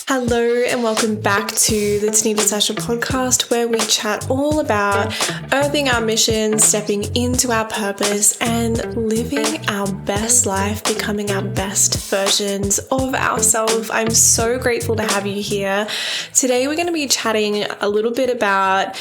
Hello and welcome back to the Tanita Sasha podcast, where we chat all about earthing our mission, stepping into our purpose, and living our best life, becoming our best versions of ourselves. I'm so grateful to have you here. Today we're going to be chatting a little bit about,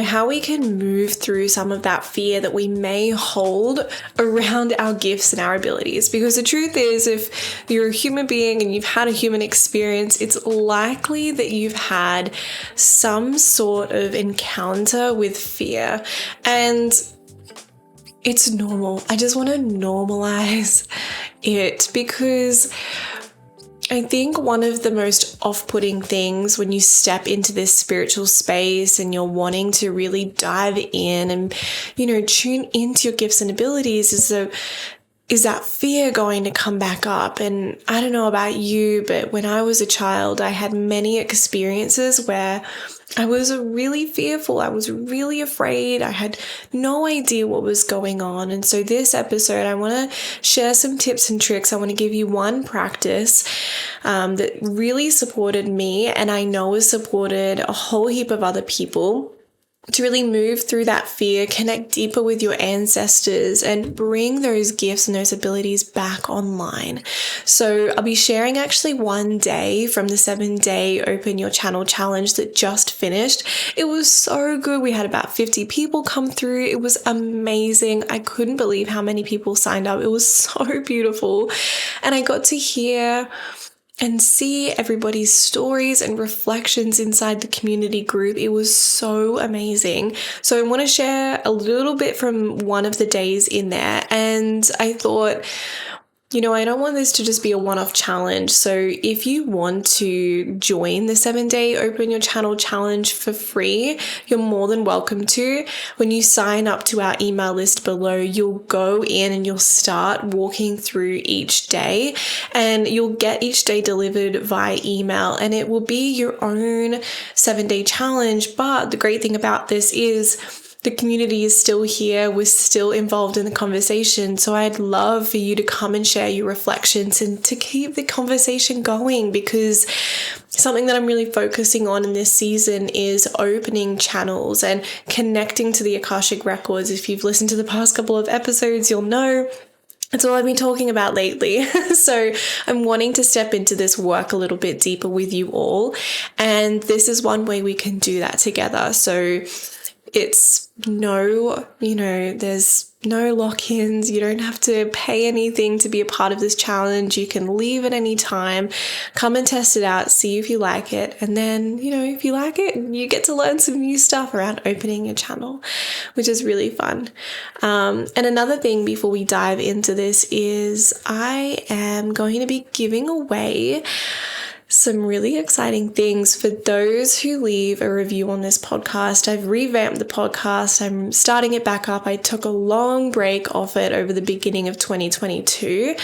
how we can move through some of that fear that we may hold around our gifts and our abilities. Because the truth is, if you're a human being and you've had a human experience, it's likely that you've had some sort of encounter with fear, and it's normal. I just want to normalize it, because I think one of the most off-putting things when you step into this spiritual space and you're wanting to really dive in and, tune into your gifts and abilities is that fear going to come back up. And I don't know about you, but when I was a child, I had many experiences where I was really fearful. I was really afraid. I had no idea what was going on. And so this episode, I want to share some tips and tricks. I want to give you one practice that really supported me, and I know has supported a whole heap of other people, to really move through that fear, connect deeper with your ancestors, and bring those gifts and those abilities back online. So I'll be sharing actually one day from the 7-day Open Your Channel Challenge that just finished. It was so good. We had about 50 people come through. It was amazing. I couldn't believe how many people signed up. It was so beautiful. And I got to hear and see everybody's stories and reflections inside the community group. It was so amazing. So I want to share a little bit from one of the days in there. And I thought, I don't want this to just be a one-off challenge. So if you want to join the 7-day Open Your Channel Challenge for free, you're more than welcome to. When you sign up to our email list below, you'll go in and you'll start walking through each day, and you'll get each day delivered via email, and it will be your own 7-day challenge. But the great thing about this is the community is still here. We're still involved in the conversation. So I'd love for you to come and share your reflections and to keep the conversation going, because something that I'm really focusing on in this season is opening channels and connecting to the Akashic Records. If you've listened to the past couple of episodes, you'll know it's all I've been talking about lately. So I'm wanting to step into this work a little bit deeper with you all. And this is one way we can do that together. So it's there's no lock-ins. You don't have to pay anything to be a part of this challenge. You can leave at any time, come and test it out, see if you like it. And then, if you like it, you get to learn some new stuff around opening your channel, which is really fun. And another thing before we dive into this is I am going to be giving away some really exciting things for those who leave a review on this podcast. I've revamped the podcast. I'm starting it back up. I took a long break off it over the beginning of 2022,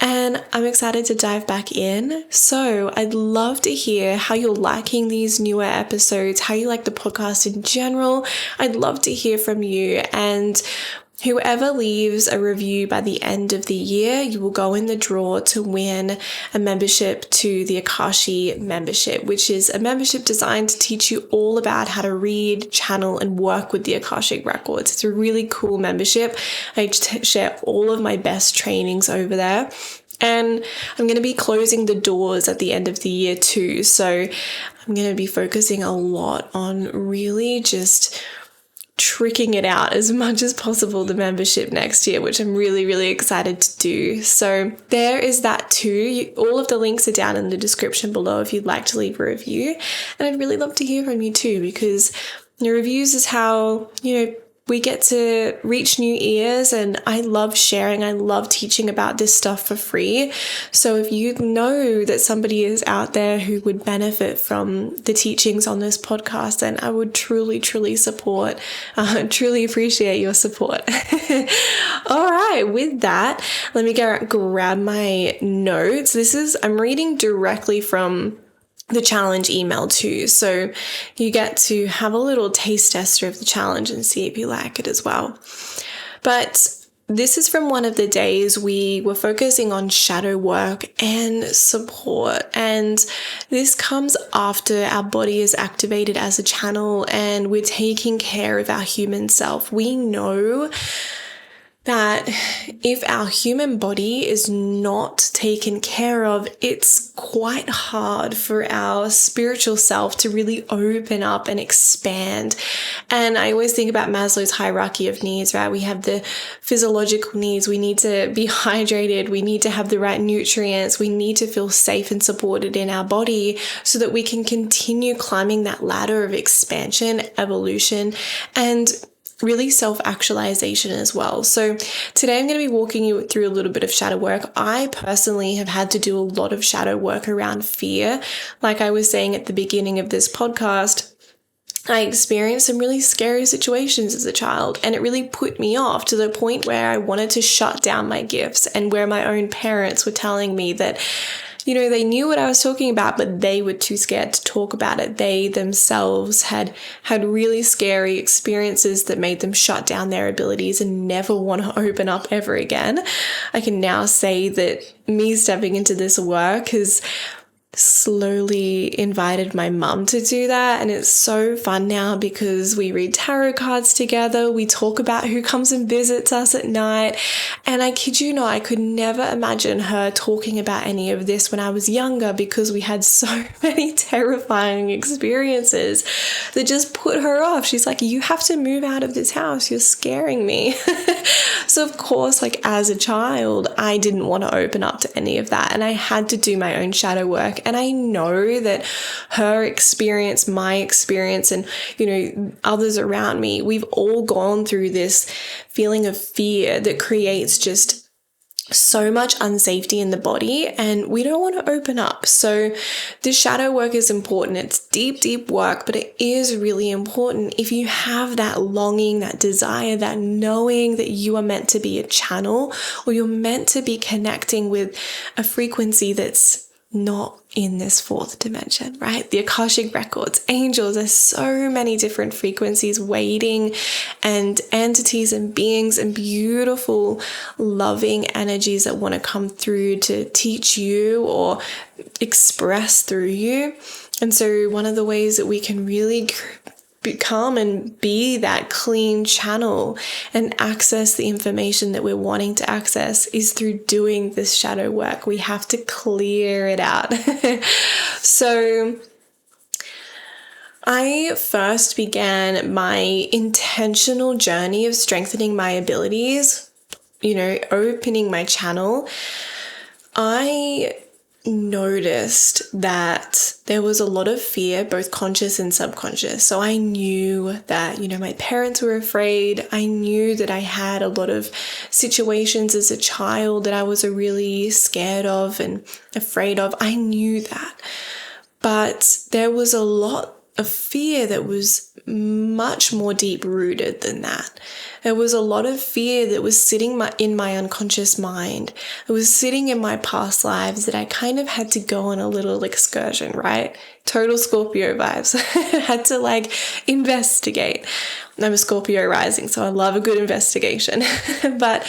and I'm excited to dive back in. So I'd love to hear how you're liking these newer episodes, how you like the podcast in general. I'd love to hear from you. And whoever leaves a review by the end of the year, you will go in the draw to win a membership to the Akashic membership, which is a membership designed to teach you all about how to read, channel, and work with the Akashic Records. It's a really cool membership. I share all of my best trainings over there. And I'm going to be closing the doors at the end of the year too. So I'm going to be focusing a lot on really just tricking it out as much as possible, the membership next year, which I'm really, really excited to do. So there is that too. All of the links are down in the description below if you'd like to leave a review. And I'd really love to hear from you too, because your reviews is how, we get to reach new ears, and I love sharing. I love teaching about this stuff for free. So if you know that somebody is out there who would benefit from the teachings on this podcast, then I would truly, truly truly appreciate your support. All right, with that, let me go grab my notes. I'm reading directly from the challenge email too. So you get to have a little taste tester of the challenge and see if you like it as well. But this is from one of the days we were focusing on shadow work and support. And this comes after our body is activated as a channel and we're taking care of our human self. We know that if our human body is not taken care of, it's quite hard for our spiritual self to really open up and expand. And I always think about Maslow's hierarchy of needs, right? We have the physiological needs. We need to be hydrated. We need to have the right nutrients. We need to feel safe and supported in our body so that we can continue climbing that ladder of expansion, evolution, and really self-actualization as well. So today I'm going to be walking you through a little bit of shadow work. I personally have had to do a lot of shadow work around fear. Like I was saying at the beginning of this podcast, I experienced some really scary situations as a child, and it really put me off to the point where I wanted to shut down my gifts, and where my own parents were telling me that, you know, they knew what I was talking about, but they were too scared to talk about it. They themselves had really scary experiences that made them shut down their abilities and never want to open up ever again. I can now say that me stepping into this work has slowly invited my mum to do that, and it's so fun now because we read tarot cards together, we talk about who comes and visits us at night, and I kid you not, I could never imagine her talking about any of this when I was younger because we had so many terrifying experiences that just put her off. She's like, you have to move out of this house, you're scaring me. So of course, like as a child, I didn't want to open up to any of that, and I had to do my own shadow work. And I know that her experience, my experience, and, you know, others around me, we've all gone through this feeling of fear that creates just so much unsafety in the body, and we don't want to open up. So the shadow work is important. It's deep, deep work, but it is really important if you have that longing, that desire, that knowing that you are meant to be a channel, or you're meant to be connecting with a frequency that's not in this fourth dimension, right? The Akashic Records, angels, there's so many different frequencies waiting, and entities and beings and beautiful, loving energies that want to come through to teach you or express through you. And so one of the ways that we can really become and be that clean channel and access the information that we're wanting to access is through doing this shadow work. We have to clear it out. So I first began my intentional journey of strengthening my abilities, you know, opening my channel. I noticed that there was a lot of fear, both conscious and subconscious. So I knew that, you know, my parents were afraid. I knew that I had a lot of situations as a child that I was really scared of and afraid of. I knew that. But there was a lot of fear that was much more deep rooted than that. There was a lot of fear that was sitting in my unconscious mind. It was sitting in my past lives that I kind of had to go on a little excursion, right? Total Scorpio vibes. I had to like investigate. I'm a Scorpio rising, so I love a good investigation. But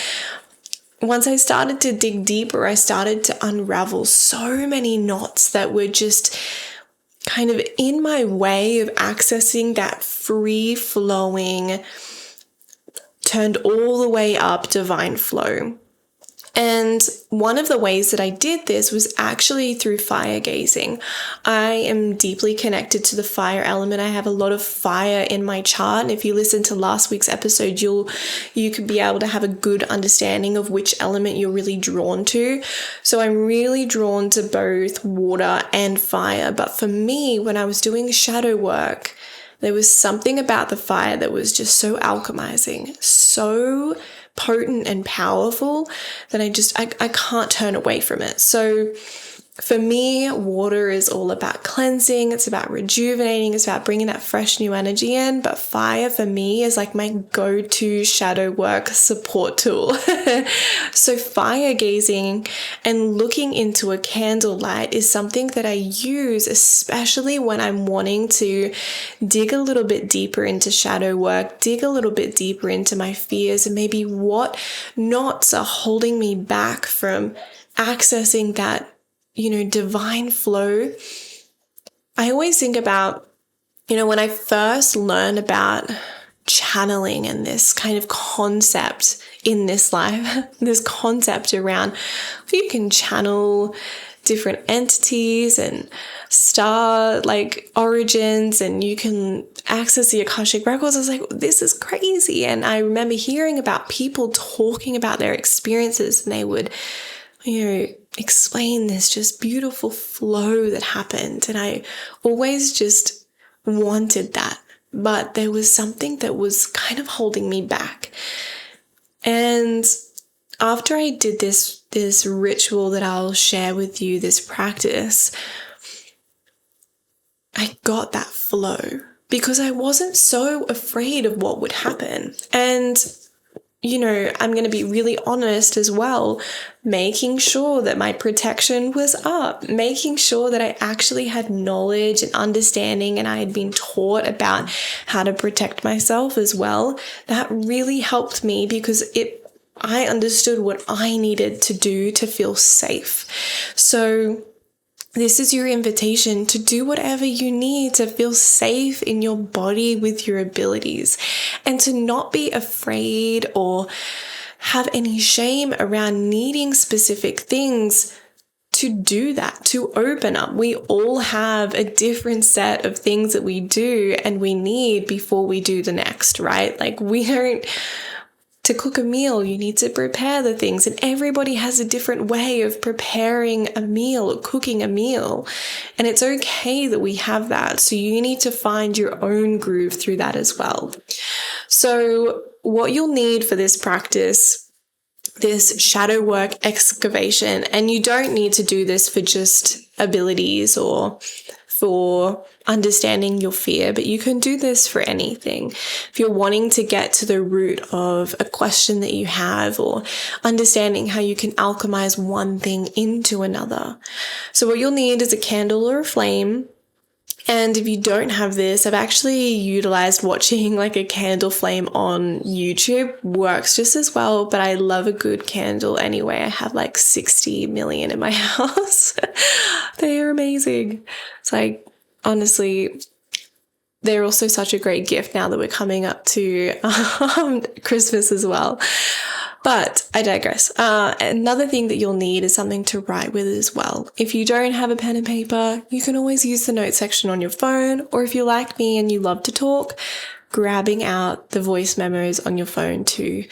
once I started to dig deeper, I started to unravel so many knots that were just kind of in my way of accessing that free-flowing, turned all the way up divine flow. And one of the ways that I did this was actually through fire gazing. I am deeply connected to the fire element. I have a lot of fire in my chart. And if you listen to last week's episode, you could be able to have a good understanding of which element you're really drawn to. So I'm really drawn to both water and fire. But for me, when I was doing shadow work, there was something about the fire that was just so alchemizing, so potent and powerful that I can't turn away from it. So For me, water is all about cleansing. It's about rejuvenating. It's about bringing that fresh new energy in. But fire for me is like my go-to shadow work support tool. So fire gazing and looking into a candlelight is something that I use, especially when I'm wanting to dig a little bit deeper into shadow work, dig a little bit deeper into my fears, and maybe what knots are holding me back from accessing that divine flow. I always think about, when I first learned about channeling and this kind of concept in this life, this concept around you can channel different entities and star origins, and you can access the Akashic Records. I was like, this is crazy. And I remember hearing about people talking about their experiences, and they would, explain this just beautiful flow that happened. And I always just wanted that, but there was something that was kind of holding me back. And after I did this ritual that I'll share with you, this practice, I got that flow because I wasn't so afraid of what would happen. And I'm going to be really honest as well, making sure that my protection was up, making sure that I actually had knowledge and understanding, and I had been taught about how to protect myself as well. That really helped me because I understood what I needed to do to feel safe. So this is your invitation to do whatever you need to feel safe in your body with your abilities, and to not be afraid or have any shame around needing specific things to do that, to open up. We all have a different set of things that we do and we need before we do the next, right? To cook a meal, you need to prepare the things, and everybody has a different way of preparing a meal or cooking a meal. And it's okay that we have that. So you need to find your own groove through that as well. So what you'll need for this practice, this shadow work excavation, and you don't need to do this for just abilities or for understanding your fear, but you can do this for anything. If you're wanting to get to the root of a question that you have, or understanding how you can alchemize one thing into another. So what you'll need is a candle or a flame. And if you don't have this, I've actually utilized watching a candle flame on YouTube. Works just as well, but I love a good candle anyway. I have 60 million in my house. They are amazing. It's honestly, they're also such a great gift now that we're coming up to Christmas as well. But I digress. Another thing that you'll need is something to write with as well. If you don't have a pen and paper, you can always use the note section on your phone, or if you're like me and you love to talk, grabbing out the voice memos on your phone too.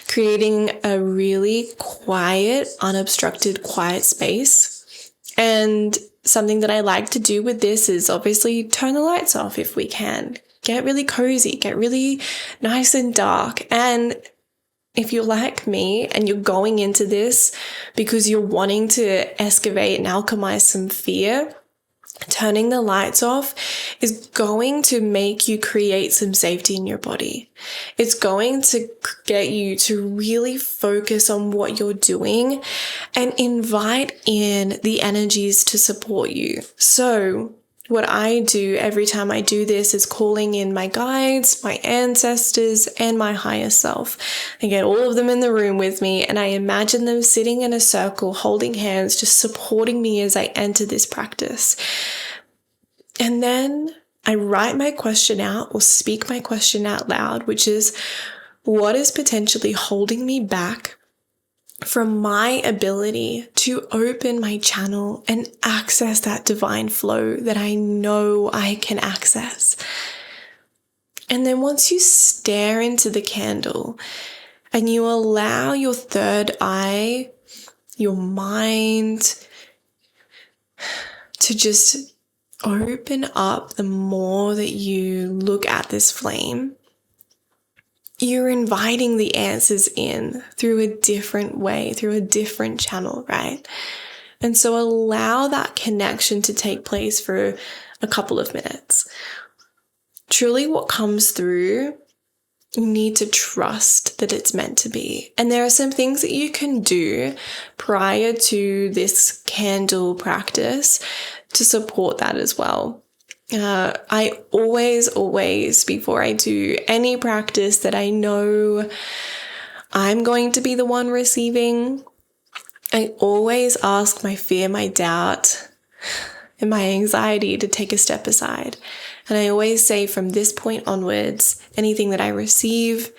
Creating a really quiet, unobstructed, quiet space. And something that I like to do with this is obviously turn the lights off if we can. Get really cozy, get really nice and dark. And if you're like me and you're going into this because you're wanting to excavate and alchemize some fear, turning the lights off is going to make you create some safety in your body. It's going to get you to really focus on what you're doing and invite in the energies to support you. So what I do every time I do this is calling in my guides, my ancestors, and my higher self. I get all of them in the room with me, and I imagine them sitting in a circle, holding hands, just supporting me as I enter this practice. And then I write my question out or speak my question out loud, which is, what is potentially holding me back from my ability to open my channel and access that divine flow that I know I can access? And then once you stare into the candle and you allow your third eye, your mind, to just open up the more that you look at this flame, you're inviting the answers in through a different way, through a different channel, right? And so allow that connection to take place for a couple of minutes. Truly what comes through, you need to trust that it's meant to be. And there are some things that you can do prior to this candle practice to support that as well. I always, before I do any practice that I know I'm going to be the one receiving, I always ask my fear, my doubt, and my anxiety to take a step aside. And I always say from this point onwards, anything that I receive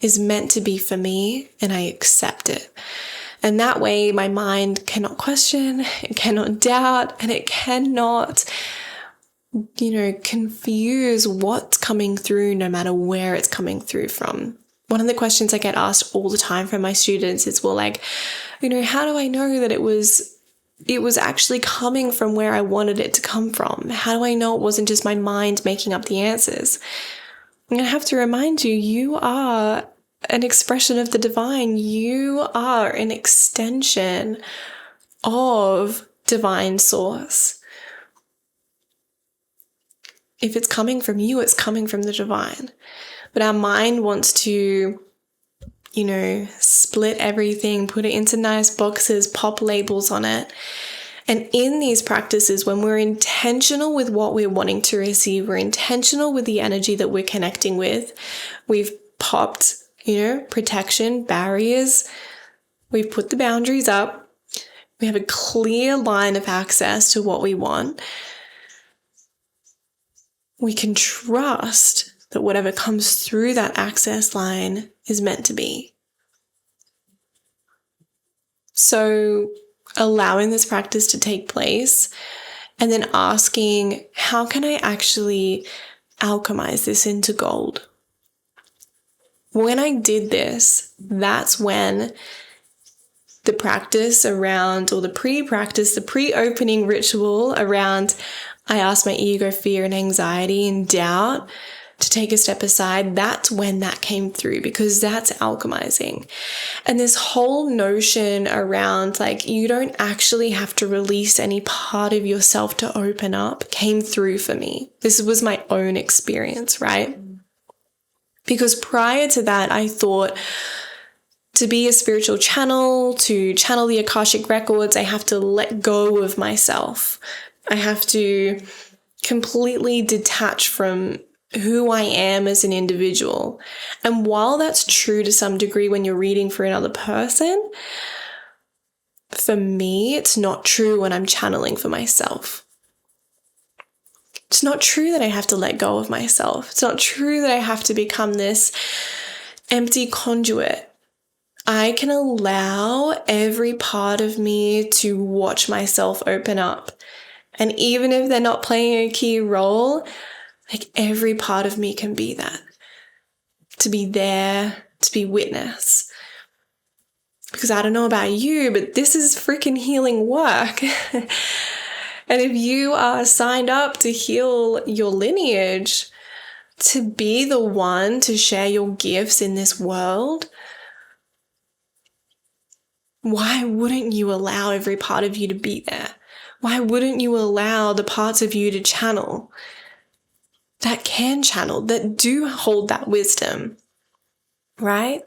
is meant to be for me, and I accept it. And that way my mind cannot question, it cannot doubt, and it cannot, confuse what's coming through no matter where it's coming through from. One of the questions I get asked all the time from my students is, well, how do I know that it was actually coming from where I wanted it to come from? How do I know it wasn't just my mind making up the answers? I'm going to have to remind you, you are an expression of the divine. You are an extension of divine source. If it's coming from you, it's coming from the divine. But our mind wants to, split everything, put it into nice boxes, pop labels on it. And in these practices, when we're intentional with what we're wanting to receive, we're intentional with the energy that we're connecting with, we've popped, protection, barriers, we've put the boundaries up, we have a clear line of access to what we want. We can trust that whatever comes through that access line is meant to be. So allowing this practice to take place and then asking, how can I actually alchemize this into gold? When I did this, that's when the practice around, or the pre-practice, the pre-opening ritual around, I asked my ego, fear, and anxiety and doubt to take a step aside, that's when that came through, because that's alchemizing. And this whole notion around you don't actually have to release any part of yourself to open up came through for me. This was my own experience, right? Because prior to that, I thought to be a spiritual channel, to channel the Akashic Records, I have to let go of myself. I have to completely detach from who I am as an individual. And while that's true to some degree when you're reading for another person, for me, it's not true when I'm channeling for myself. It's not true that I have to let go of myself. It's not true that I have to become this empty conduit. I can allow every part of me to watch myself open up. And even if they're not playing a key role, every part of me can be that. To be there, to be witness. Because I don't know about you, but this is freaking healing work. And if you are signed up to heal your lineage, to be the one to share your gifts in this world, why wouldn't you allow every part of you to be there? Why wouldn't you allow the parts of you to channel? That can channel, that do hold that wisdom, right?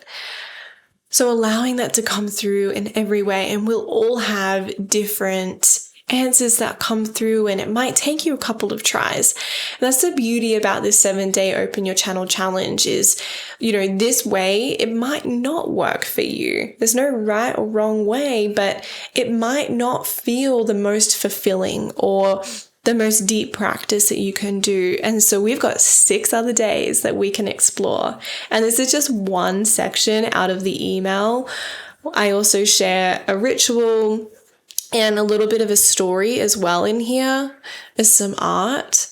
So allowing that to come through in every way, and we'll all have different answers that come through, and it might take you a couple of tries. And that's the beauty about this 7-day Open Your Channel Challenge is, this way, it might not work for you. There's no right or wrong way, but it might not feel the most fulfilling or the most deep practice that you can do. And so we've got 6 other days that we can explore. And this is just one section out of the email. I also share a ritual and a little bit of a story as well in here, as some art.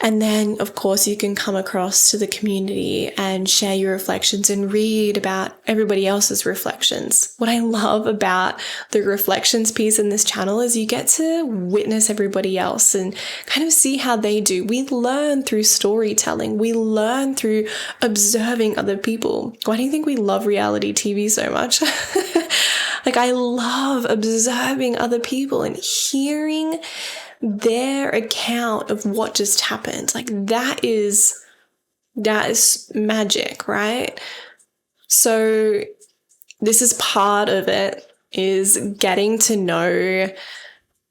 And then, of course, you can come across to the community and share your reflections and read about everybody else's reflections. What I love about the reflections piece in this channel is you get to witness everybody else and kind of see how they do. We learn through storytelling. We learn through observing other people. Why do you think we love reality TV so much? Like, I love observing other people and hearing their account of what just happened. Like, that is magic, right? So this is part of it, is getting to know,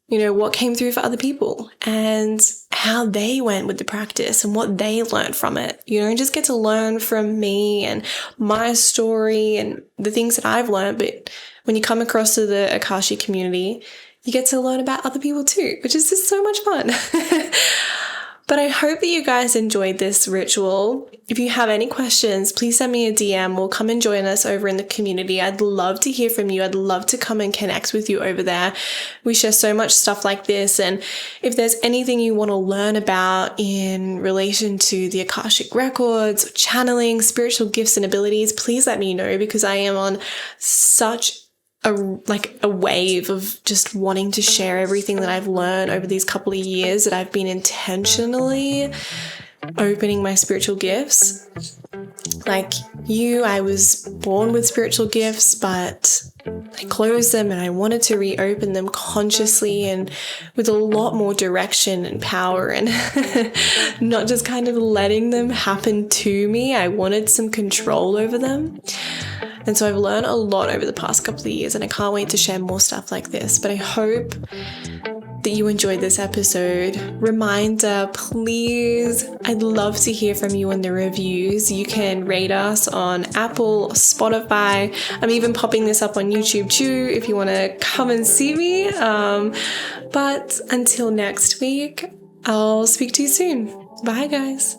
what came through for other people and how they went with the practice and what they learned from it. Just get to learn from me and my story and the things that I've learned. But when you come across to the Akashic community, you get to learn about other people too, which is just so much fun. But I hope that you guys enjoyed this ritual. If you have any questions, please send me a DM or come and join us over in the community. I'd love to hear from you. I'd love to come and connect with you over there. We share so much stuff like this. And if there's anything you want to learn about in relation to the Akashic Records, channeling, spiritual gifts and abilities, please let me know, because I am on such a wave of just wanting to share everything that I've learned over these couple of years that I've been intentionally opening my spiritual gifts. Like you, I was born with spiritual gifts, but I closed them and I wanted to reopen them consciously and with a lot more direction and power, and not just kind of letting them happen to me. I wanted some control over them. And so I've learned a lot over the past couple of years, and I can't wait to share more stuff like this. But I hope that you enjoyed this episode. Reminder, please, I'd love to hear from you in the reviews. You can rate us on Apple, Spotify. I'm even popping this up on YouTube too if you want to come and see me. But until next week, I'll speak to you soon. Bye, guys.